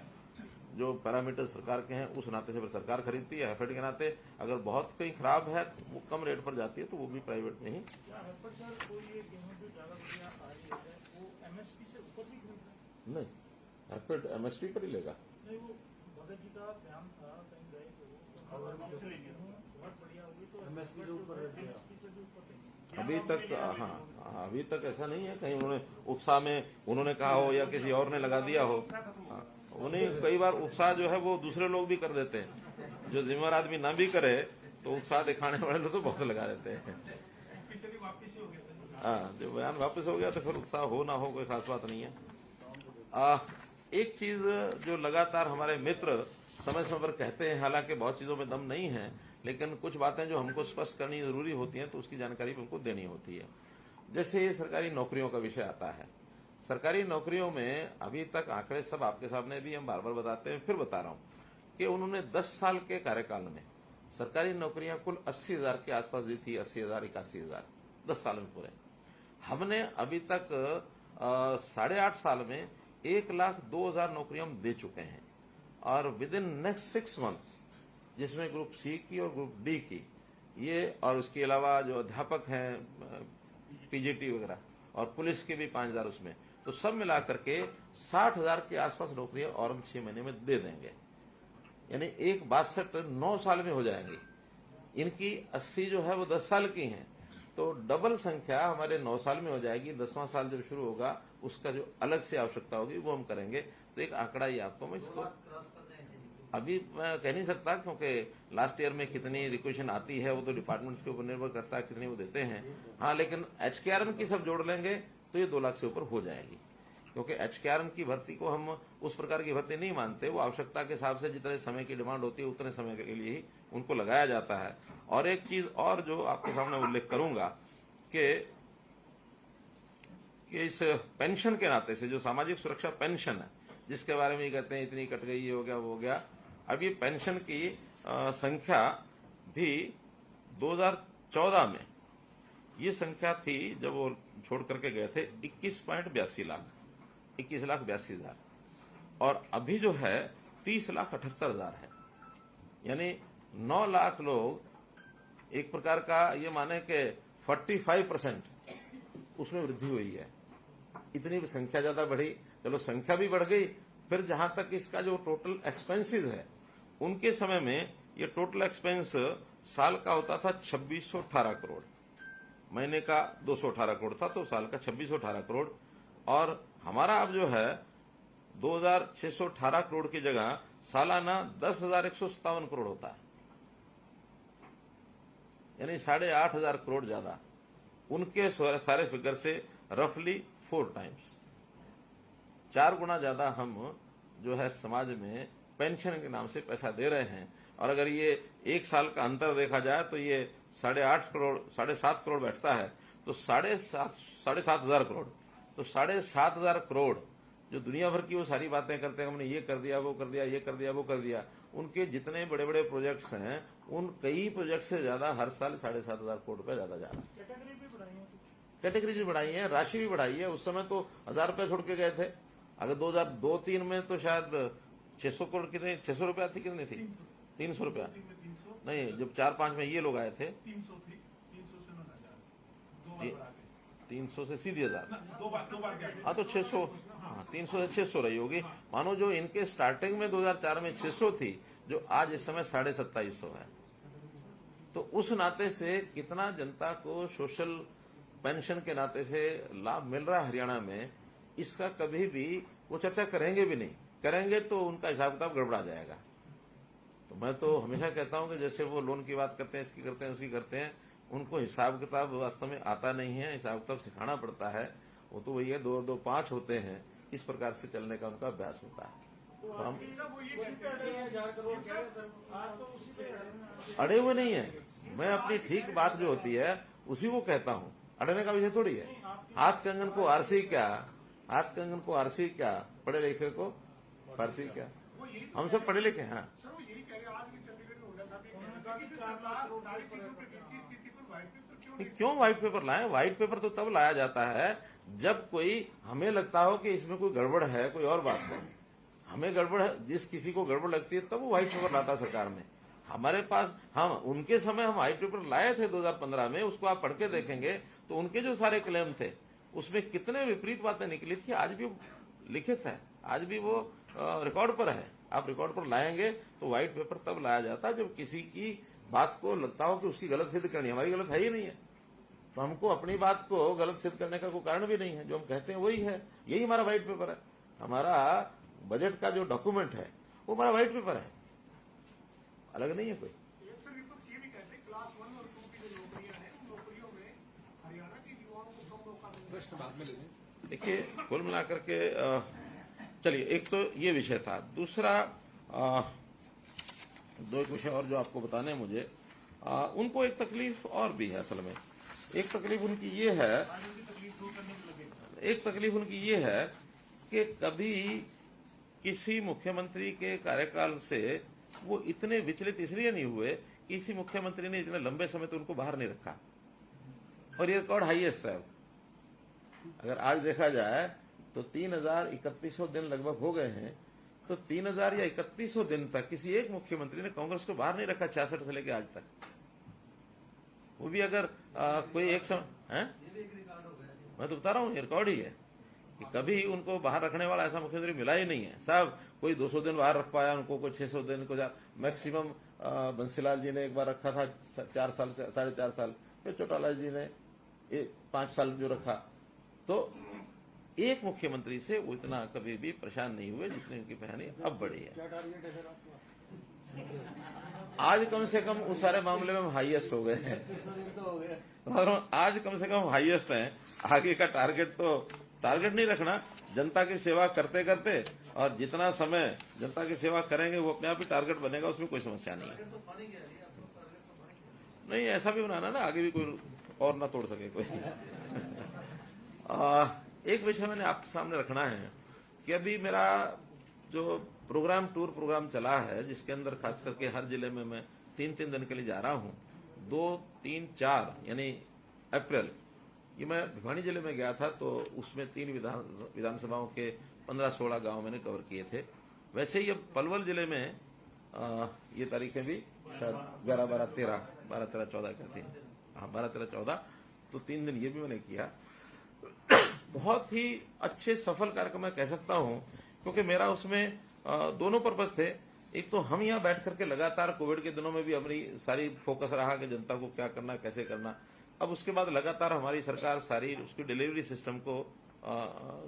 जो पैरामीटर सरकार के हैं उस नाते से फिर सरकार खरीदती है। हेफेड के नाते अगर बहुत कहीं खराब है वो कम रेट पर जाती है तो वो भी प्राइवेट में ही। नहीं, हेफेड एमएसपी पर ही लेगा। नहीं, वो भगत जी का बयान था, कहीं गए थे वो बहुत बढ़िया हुई तो एमएसपी के ऊपर अभी तक हाँ, अभी तक ऐसा नहीं है कहीं उन्होंने उत्साह में उन्होंने कहा हो या किसी और ने लगा दिया हो। उन्हें कई बार उत्साह जो है वो दूसरे लोग भी कर देते हैं, जो जिम्मेदार आदमी ना भी करे तो उत्साह दिखाने वाले लोग तो बहुत लगा देते हैं। हाँ, जो बयान वापस हो गया तो फिर उत्साह हो ना हो कोई खास बात नहीं है। एक चीज जो लगातार हमारे मित्र समय समय पर कहते हैं, हालांकि बहुत चीजों में दम नहीं है, लेकिन कुछ बातें जो हमको स्पष्ट करनी जरूरी होती हैं तो उसकी जानकारी भी हमको देनी होती है। जैसे ये सरकारी नौकरियों का विषय आता है, सरकारी नौकरियों में अभी तक आंकड़े सब आपके सामने भी हम बार बार बताते हैं, फिर बता रहा हूं कि उन्होंने 10 साल के कार्यकाल में सरकारी नौकरियां कुल 80,000 के आसपास दी थी, 80,000 81,000 10 साल में पूरे। हमने अभी तक 8.5 साल में 1,02,000 नौकरियां हम दे चुके हैं, और विद इन नेक्स्ट 6 मंथ्स, जिसमें ग्रुप सी की और ग्रुप डी की ये, और उसके अलावा जो अध्यापक हैं पीजीटी वगैरह, और पुलिस के भी 5,000 उसमें, तो सब मिलाकर के 60,000 के आसपास नौकरियां और हम 6 महीने में दे देंगे। यानी 1,62 9 साल में हो जाएंगी। इनकी 80 जो है वो 10 साल की हैं, तो डबल संख्या हमारे 9 साल में हो जाएगी। 10वां साल जब शुरू होगा उसका जो अलग से आवश्यकता होगी वो हम करेंगे। तो एक आंकड़ा ही आपको मैं इसको अभी मैं कह नहीं सकता, क्योंकि लास्ट ईयर में कितनी रिक्वेशन आती है वो तो डिपार्टमेंट्स के ऊपर निर्भर करता है कितनी वो देते हैं। हाँ, लेकिन एचकेआरएम की सब जोड़ लेंगे तो ये 2 लाख से ऊपर हो जाएगी, क्योंकि एचकेआरएम की भर्ती को हम उस प्रकार की भर्ती नहीं मानते। वो आवश्यकता के हिसाब से जितने समय की डिमांड होती है उतने समय के लिए ही उनको लगाया जाता है। और एक चीज और जो आपके सामने उल्लेख करूंगा कि इस पेंशन के नाते से, जो सामाजिक सुरक्षा पेंशन है जिसके बारे में ये कहते हैं इतनी कट गई, ये हो गया वो हो गया, अब ये पेंशन की संख्या भी 2014 में ये संख्या थी जब वो छोड़ करके गए थे 21.82 लाख, 21,82,000, और अभी जो है 30,78,000 है। यानी 9 लाख लोग एक प्रकार का ये माने कि 45% उसमें वृद्धि हुई है। इतनी भी संख्या ज्यादा बढ़ी, चलो संख्या भी बढ़ गई। फिर जहां तक इसका जो टोटल एक्सपेंसेस है, उनके समय में ये टोटल एक्सपेंस साल का होता था 2618 करोड़, महीने का 218 करोड़ था, तो साल का 2618 करोड़। और हमारा अब जो है 2618 करोड़ की जगह सालाना 10,157 करोड़ होता है, यानी 8,500 करोड़ ज्यादा उनके सारे फिगर से रफली 4 टाइम्स 4 गुना ज्यादा हम जो है समाज में पेंशन के नाम से पैसा दे रहे हैं। और अगर ये एक साल का अंतर देखा जाए तो ये 8.5 करोड़ 7.5 करोड़ बैठता है, तो 7,500 करोड़, तो 7,500 करोड़ जो दुनिया भर की वो सारी बातें करते हैं, हमने ये कर दिया, वो कर दिया, ये कर दिया, वो कर दिया, उनके जितने बड़े बड़े प्रोजेक्ट्स हैं उन कई प्रोजेक्ट से ज्यादा हर साल 7,500 करोड़ रुपए ज्यादा जा रहा है। कैटेगरी भी बढ़ाई है, राशि भी बढ़ाई है। उस समय तो 1,000 रुपए छोड़ के गए थे। अगर 2002-03 में तो शायद 600 करोड़ कितने 600 रुपया थी, कितनी थी 300 रुपया नहीं, जब 4-5 में ये लोग आए थे 300 से सीधी 1,000, हाँ तो 600, हाँ 300 से 600 रही होगी। मानो जो इनके स्टार्टिंग में 2004 में 600 थी, जो आज इस समय 2,750 है। तो उस नाते से कितना जनता को सोशल पेंशन के नाते से लाभ मिल रहा है हरियाणा में, इसका कभी भी वो चर्चा करेंगे भी नहीं। करेंगे तो उनका हिसाब किताब गड़बड़ा जाएगा। तो मैं तो हमेशा कहता हूं कि जैसे वो लोन की बात करते हैं, इसकी करते हैं, उसकी करते हैं, उनको हिसाब किताब वास्तव में आता नहीं है, हिसाब किताब सिखाना पड़ता है। वो तो वही है 2-2-5 होते हैं, इस प्रकार से चलने का उनका अभ्यास होता है। तो हम अड़े हुए नहीं है, मैं अपनी ठीक बात जो होती है उसी को कहता हूं, अड़ने का विषय थोड़ी है। हाथ कंगन को आरसी क्या, हाथ कंगन को आरसी क्या, पढ़े लिखे को फारसी क्या, हम सब पढ़े लिखे हैं। क्यों व्हाइट पेपर लाए? व्हाइट पेपर तो तब लाया जाता है जब कोई हमें लगता हो कि इसमें कोई गड़बड़ है, कोई और बात है। हमें गड़बड़ है, जिस किसी को गड़बड़ लगती है तब वो व्हाइट पेपर लाता सरकार में। हमारे पास हम उनके समय हम व्हाइट पेपर लाए थे 2015 में, उसको आप पढ़ के देखेंगे तो उनके जो सारे क्लेम थे उसमें कितने विपरीत बातें निकली थी, आज भी लिखित है, आज भी वो रिकॉर्ड पर है। आप रिकॉर्ड पर लाएंगे तो व्हाइट पेपर तब लाया जाता जब किसी की बात को लगता हो कि उसकी गलत सिद्ध करनी, हमारी गलत है ही नहीं है, तो हमको अपनी बात को गलत सिद्ध करने का कोई कारण भी नहीं है। जो हम कहते हैं वही है, यही हमारा व्हाइट पेपर है। हमारा बजट का जो डॉक्यूमेंट है वो हमारा व्हाइट पेपर है, अलग नहीं है कोई। देखिए कुल मिलाकर के चलिए, एक तो ये विषय था। दूसरा दो एक विषय और जो आपको बताने हैं मुझे, उनको एक तकलीफ और भी है। असल में एक तकलीफ उनकी ये है कि कभी किसी मुख्यमंत्री के कार्यकाल से वो इतने विचलित इसलिए नहीं हुए, किसी मुख्यमंत्री ने इतने लंबे समय तो उनको बाहर नहीं रखा, और ये रिकॉर्ड हाईएस्ट है। अगर आज देखा जाए तो 3,3100 दिन लगभग हो गए हैं, तो 3,000 या 3100 दिन तक किसी एक मुख्यमंत्री ने कांग्रेस को बाहर नहीं रखा, 66 से लेकर आज तक। वो भी अगर कोई एक समय है, मैं तो बता रहा हूँ ये रिकॉर्ड ही है कि कभी उनको बाहर रखने वाला ऐसा मुख्यमंत्री मिला ही नहीं है। साहब कोई 200 दिन बाहर रख पाया, उनको कोई 600 दिन को मैक्सिमम बंसीलाल जी ने एक बार रखा था 4 साल 4.5 साल, फिर चौटाला जी ने 5 साल जो रखा। तो एक मुख्यमंत्री से वो इतना कभी भी परेशान नहीं हुए जितनी उनकी परेशानी अब बढ़ी है। आज कम से कम उस सारे मामले में हम हाईएस्ट हो गए हैं, और आज कम से कम हाईएस्ट हैं। आगे का टारगेट नहीं रखना, जनता की सेवा करते करते, और जितना समय जनता की सेवा करेंगे वो अपने आप ही टारगेट बनेगा, उसमें कोई समस्या नहीं है। नहीं ऐसा भी बनाना ना, आगे भी कोई और ना तोड़ सके कोई। एक विषय मैंने आपके सामने रखना है कि अभी मेरा जो टूर प्रोग्राम चला है, जिसके अंदर खास करके हर जिले में मैं 3-3 दिन के लिए जा रहा हूं, 2, 3, 4 यानी अप्रैल, ये मैं भिवानी जिले में गया था, तो उसमें 3 विधानसभाओं के 15-16 गांव मैंने कवर किए थे। वैसे ही अब पलवल जिले में ये तारीखें भी शायद 11, 12, 13, 14 क्या थी, हाँ 12, 13, 14, तो 3 दिन ये भी मैंने किया। बहुत ही अच्छे सफल कार्यक्रम मैं कह सकता हूं, क्योंकि मेरा उसमें दोनों पर्पस थे। एक तो हम यहां बैठ करके लगातार कोविड के दिनों में भी अपनी सारी फोकस रहा कि जनता को क्या करना, कैसे करना। अब उसके बाद लगातार हमारी सरकार सारी उसकी डिलीवरी सिस्टम को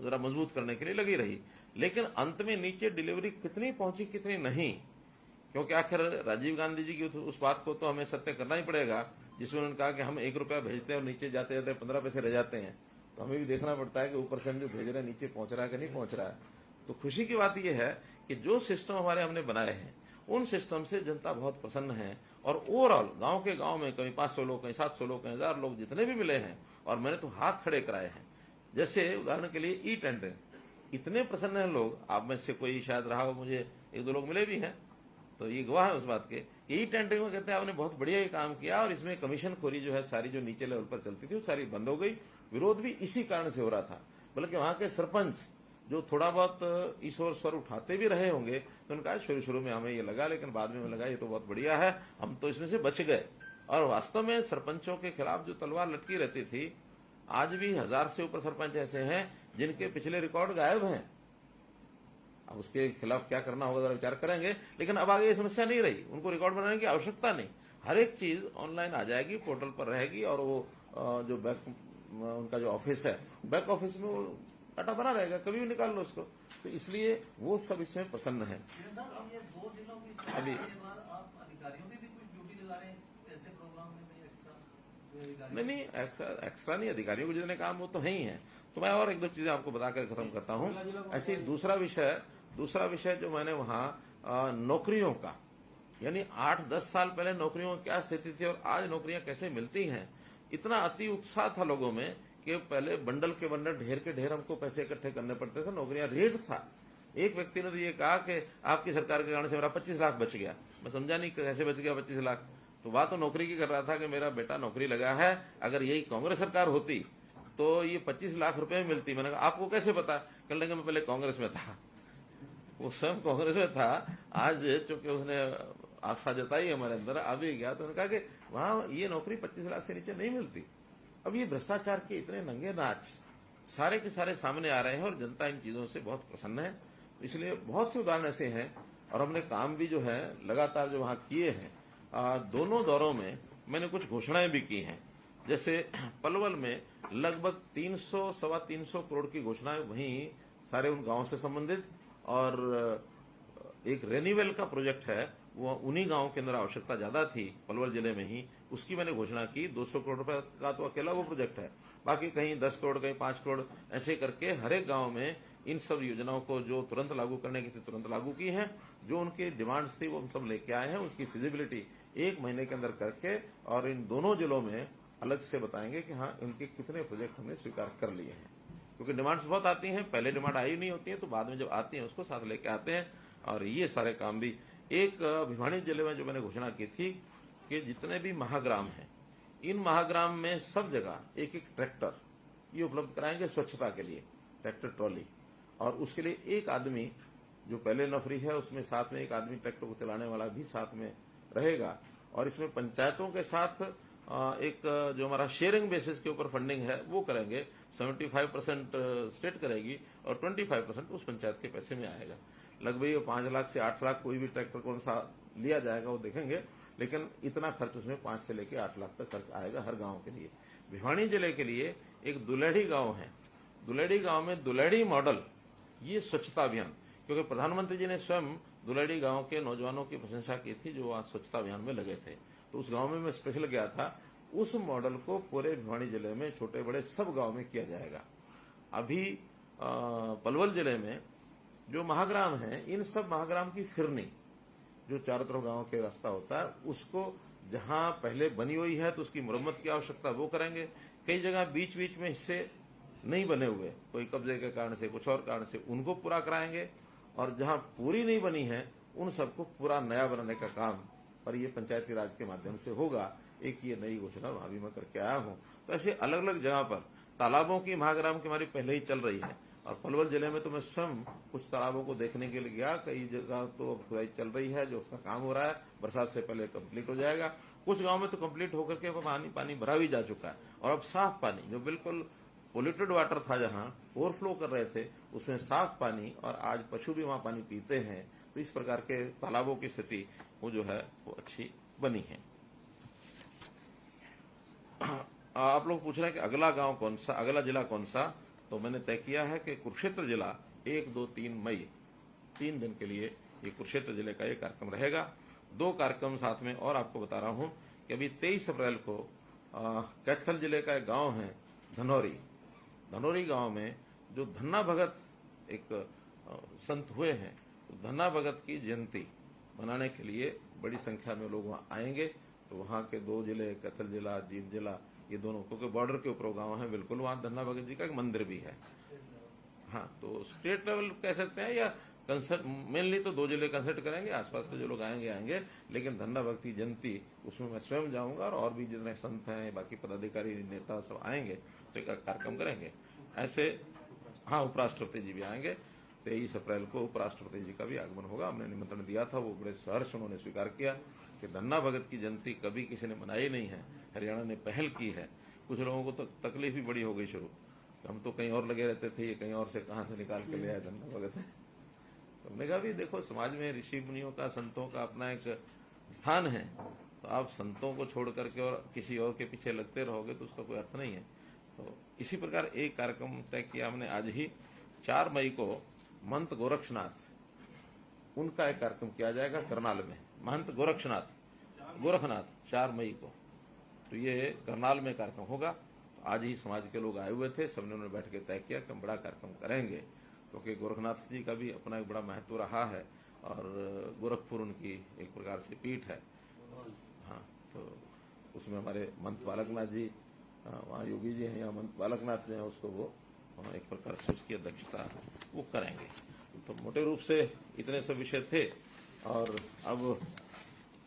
जरा मजबूत करने के लिए लगी रही। लेकिन अंत में नीचे डिलीवरी कितनी पहुंची कितनी नहीं, क्योंकि आखिर राजीव गांधी जी की उस बात को तो हमें सत्य करना ही पड़ेगा जिसमें उन्होंने कहा कि हम 1 रुपया भेजते हैं और नीचे जाते जाते 15 पैसे रह जाते हैं। तो हमें भी देखना पड़ता है कि ऊपर से हम जो भेज रहे हैं नीचे पहुंच रहा है कि नहीं पहुंच रहा है। तो खुशी की बात यह है कि जो सिस्टम हमारे हमने बनाए हैं उन सिस्टम से जनता बहुत प्रसन्न है, और ओवरऑल गांव के गांव में कहीं 500 लोग, कहीं 700 लोग, कहीं 1000 लोग जितने भी मिले हैं, और मैंने तो हाथ खड़े कराए हैं। जैसे उदाहरण के लिए ई टेंडरिंग, इतने प्रसन्न हैं लोग, आप में से कोई शायद रहा हो, मुझे 1-2 लोग मिले भी हैं, तो ये गवाह है उस बात के। ई टेंडरिंग में कहते हैं आपने बहुत बढ़िया ये काम किया, और इसमें कमीशन खोरी जो है सारी जो नीचे लेवल पर चलती थी वो सारी बंद हो गई। विरोध भी इसी कारण से हो रहा था, बल्कि वहां के सरपंच जो थोड़ा बहुत इस ओर स्वर उठाते भी रहे होंगे, तो उनका शुरू में हमें ये लगा, लेकिन बाद में लगा ये तो बहुत बढ़िया है, हम तो इसमें से बच गए। और वास्तव में सरपंचों के खिलाफ जो तलवार लटकी रहती थी, आज भी 1000 से ऊपर सरपंच ऐसे हैं जिनके पिछले रिकॉर्ड गायब हैं। अब उसके खिलाफ क्या करना होगा जरा विचार करेंगे, लेकिन अब आगे ये समस्या नहीं रही, उनको रिकॉर्ड बनाने की आवश्यकता नहीं, हर एक चीज ऑनलाइन आ जाएगी, पोर्टल पर रहेगी, और वो जो बैक उनका जो ऑफिस है, बैक ऑफिस में वो डाटा बना रहेगा, कभी भी निकाल लो उसको। तो इसलिए वो सब इसमें प्रसन्न है। ये 2 जिलों की अभी के बाद आप अधिकारियों की भी कुछ ड्यूटी लगा रहे हैं ऐसे प्रोग्राम में एक्स्ट्रा? नहीं, एक्स्ट्रा नहीं, अधिकारियों को जितने काम वो तो है ही है। तो मैं और 1-2 चीजें आपको बताकर खत्म करता हूँ। ऐसे दूसरा विषय जो मैंने वहां नौकरियों का, यानी 8-10 साल पहले नौकरियों की क्या स्थिति थी और आज नौकरियां कैसे मिलती हैं, इतना अति उत्साह था लोगों में कि पहले बंडल के बंडल, ढेर के ढेर हमको पैसे इकट्ठे करने पड़ते थे, नौकरियां रेट था। एक व्यक्ति ने तो ये कहा कि आपकी सरकार के कारण से मेरा 25 लाख बच गया। मैं समझा नहीं कैसे बच गया 25 लाख। तो बात तो नौकरी की कर रहा था कि मेरा बेटा नौकरी लगा है, अगर यही कांग्रेस सरकार होती तो ये 25 लाख रुपए मिलती। मैंने कहा आपको कैसे पता? कह लेंगे मैं पहले कांग्रेस में था। वो स्वयं कांग्रेस में था, आज चूंकि उसने आस्था जताई हमारे अंदर, आ भी गया, तो उन्होंने कहा कि वहां ये नौकरी 25 लाख से नीचे नहीं मिलती। अब ये भ्रष्टाचार के इतने नंगे नाच सारे के सारे सामने आ रहे हैं और जनता इन चीजों से बहुत प्रसन्न है। इसलिए बहुत से उदाहरण ऐसे हैं, और हमने काम भी जो है लगातार जो वहां किए हैं, दोनों दौरों में मैंने कुछ घोषणाएं भी की हैं। जैसे पलवल में लगभग 300-325 करोड़ की घोषणाएं वहीं सारे उन गांवों से संबंधित, और एक रेन्यूअल का प्रोजेक्ट है, वो उन्हीं गांवों के अंदर आवश्यकता ज्यादा थी पलवल जिले में ही, उसकी मैंने घोषणा की। 200 करोड़ रुपए का तो अकेला वो प्रोजेक्ट है, बाकी कहीं 10 करोड़, कहीं 5 करोड़, ऐसे करके हर एक गांव में इन सब योजनाओं को जो तुरंत लागू करने की थी तुरंत लागू की है। जो उनकी डिमांड्स थी वो हम सब लेके आए हैं, उसकी फिजिबिलिटी 1 महीने के अंदर करके, और इन दोनों जिलों में अलग से बताएंगे कि हाँ इनके कितने प्रोजेक्ट हमने स्वीकार कर लिए हैं। क्योंकि डिमांड्स बहुत आती हैं, पहले डिमांड आई नहीं होती है, तो बाद में जब आती है उसको साथ लेके आते हैं। और ये सारे काम भी, एक भिवानी जिले में जो मैंने घोषणा की थी कि जितने भी महाग्राम हैं, इन महाग्राम में सब जगह एक ट्रैक्टर ये उपलब्ध कराएंगे स्वच्छता के लिए, ट्रैक्टर ट्रॉली, और उसके लिए एक आदमी जो पहले नौकरी है उसमें साथ में एक आदमी ट्रैक्टर को चलाने वाला भी साथ में रहेगा। और इसमें पंचायतों के साथ एक जो हमारा शेयरिंग बेसिस के ऊपर फंडिंग है वो करेंगे। 75% स्टेट करेगी और 25% उस पंचायत के पैसे में आएगा। लगभग 5 लाख से 8 लाख कोई भी ट्रैक्टर कौन सा लिया जाएगा वो देखेंगे, लेकिन इतना खर्च उसमें 5 से लेकर 8 लाख तक खर्च आएगा हर गांव के लिए। भिवानी जिले के लिए एक दुलेढ़ी गांव है, दुलेढ़ी गांव में दुलेढ़ी मॉडल, ये स्वच्छता अभियान, क्योंकि प्रधानमंत्री जी ने स्वयं दुलेढ़ी गांव के नौजवानों की प्रशंसा की थी जो आज स्वच्छता अभियान में लगे थे। तो उस गांव में मैं स्पेशल गया था। उस मॉडल को पूरे भिवानी जिले में छोटे बड़े सब गांव में किया जाएगा। अभी पलवल जिले में जो महाग्राम है, इन सब महाग्राम की फिरनी जो चारों तरफ गांव के रास्ता होता है, उसको जहां पहले बनी हुई है तो उसकी मुरम्मत की आवश्यकता वो करेंगे। कई जगह बीच बीच में हिस्से नहीं बने हुए, कोई कब्जे के कारण से, कुछ और कारण से, उनको पूरा कराएंगे। और जहां पूरी नहीं बनी है उन सबको पूरा नया बनाने का काम, और ये पंचायती राज के माध्यम से होगा। एक ये नई घोषणा वहां भी मैं करके आया हूं। तो ऐसे अलग अलग जगह पर तालाबों की महाग्राम की हमारी पहले ही चल रही है, और पलवल जिले में तो मैं स्वयं कुछ तालाबों को देखने के लिए गया। कई जगह तो खुदाई चल रही है, जो उसका काम हो रहा है, बरसात से पहले कंप्लीट हो जाएगा। कुछ गांव में तो कंप्लीट होकर के पानी भरा भी जा चुका है, और अब साफ पानी, जो बिल्कुल पोल्यूटेड वाटर था जहां ओवरफ्लो कर रहे थे, उसमें साफ पानी, और आज पशु भी वहां पानी पीते हैं। तो इस प्रकार के तालाबों की स्थिति वो जो है वो अच्छी बनी है। आप लोग पूछ रहे हैं कि अगला गांव कौन सा, अगला जिला कौन सा, तो मैंने तय किया है कि कुरुक्षेत्र जिला 1, 2, 3 मई 3 दिन के लिए ये कुरुक्षेत्र जिले का ये कार्यक्रम रहेगा। 2 कार्यक्रम साथ में और आपको बता रहा हूं कि अभी 23 अप्रैल को कैथल जिले का एक गांव है धनौरी गांव में जो धन्ना भगत एक संत हुए हैं, तो धन्ना भगत की जयंती मनाने के लिए बड़ी संख्या में लोग वहां आएंगे। तो वहां के 2 जिले कैथल जिला, जींद जिला, ये दोनों क्योंकि बॉर्डर के ऊपर गांव है बिल्कुल, वहां धन्ना भगत जी का एक मंदिर भी है। हाँ, तो स्टेट लेवल कह सकते हैं या कंसर्ट, मेनली तो 2 जिले कंसर्ट करेंगे, आसपास के जो लोग आएंगे, लेकिन धन्ना भक्ति जयंती उसमें मैं स्वयं जाऊंगा और भी जितने संत हैं, बाकी पदाधिकारी नेता सब आएंगे तो एक कार्यक्रम करेंगे ऐसे। हाँ, उपराष्ट्रपति जी भी आएंगे। 23 अप्रैल को उपराष्ट्रपति जी का भी आगमन होगा। हमने निमंत्रण दिया था, वो बड़े सहर्ष उन्होंने स्वीकार किया कि धन्ना भगत की जयंती कभी किसी ने मनाई नहीं है, हरियाणा ने पहल की है। कुछ लोगों को तो तकलीफ भी बड़ी हो गई शुरू, हम तो कहीं और लगे रहते थे, ये कहीं और से कहां से निकाल के ले आए धन्ना भगत है। तो हमने कहा भी देखो, समाज में ऋषि मुनियों का, संतों का अपना एक स्थान है, तो आप संतों को छोड़ करके और किसी और के पीछे लगते रहोगे तो उसका कोई अर्थ नहीं है। तो इसी प्रकार एक कार्यक्रम तय किया हमने आज ही 4 मई को महंत गोरखनाथ उनका एक कार्यक्रम किया जाएगा करनाल में। महंत गोरखनाथ 4 मई को, तो ये करनाल में कार्यक्रम होगा। आज ही समाज के लोग आए हुए थे, सबने उन्होंने बैठ के तय किया कि हम बड़ा कार्यक्रम करेंगे, क्योंकि गोरखनाथ जी का भी अपना एक बड़ा महत्व रहा है और गोरखपुर उनकी एक प्रकार से पीठ है। हाँ, तो उसमें हमारे महंत बालकनाथ जी, वहाँ योगी जी हैं या महंत बालकनाथ जो है, उसको वो एक प्रकार से उसकी अध्यक्षता वो करेंगे। तो मोटे रूप से इतने सब विषय थे। और अब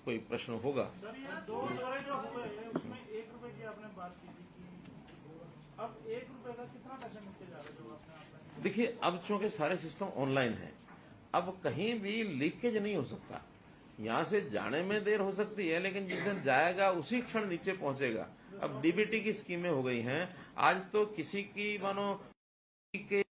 कोई प्रश्न होगा? सर, ये 2 दौरे जो हुए उसमें 1 रुपए की आपने बात की थी कि अब 1 रुपए का कितना पैसा मिलते जा रहा है जो आपने? देखिए, अब चूंकि सारे सिस्टम ऑनलाइन है, अब कहीं भी लीकेज नहीं हो सकता। यहां से जाने में देर हो सकती है, लेकिन जिस दिन जाएगा उसी क्षण नीचे पहुंचेगा। अब डीबीटी की स्कीमें हो गई हैं। आज तो किसी की मानो के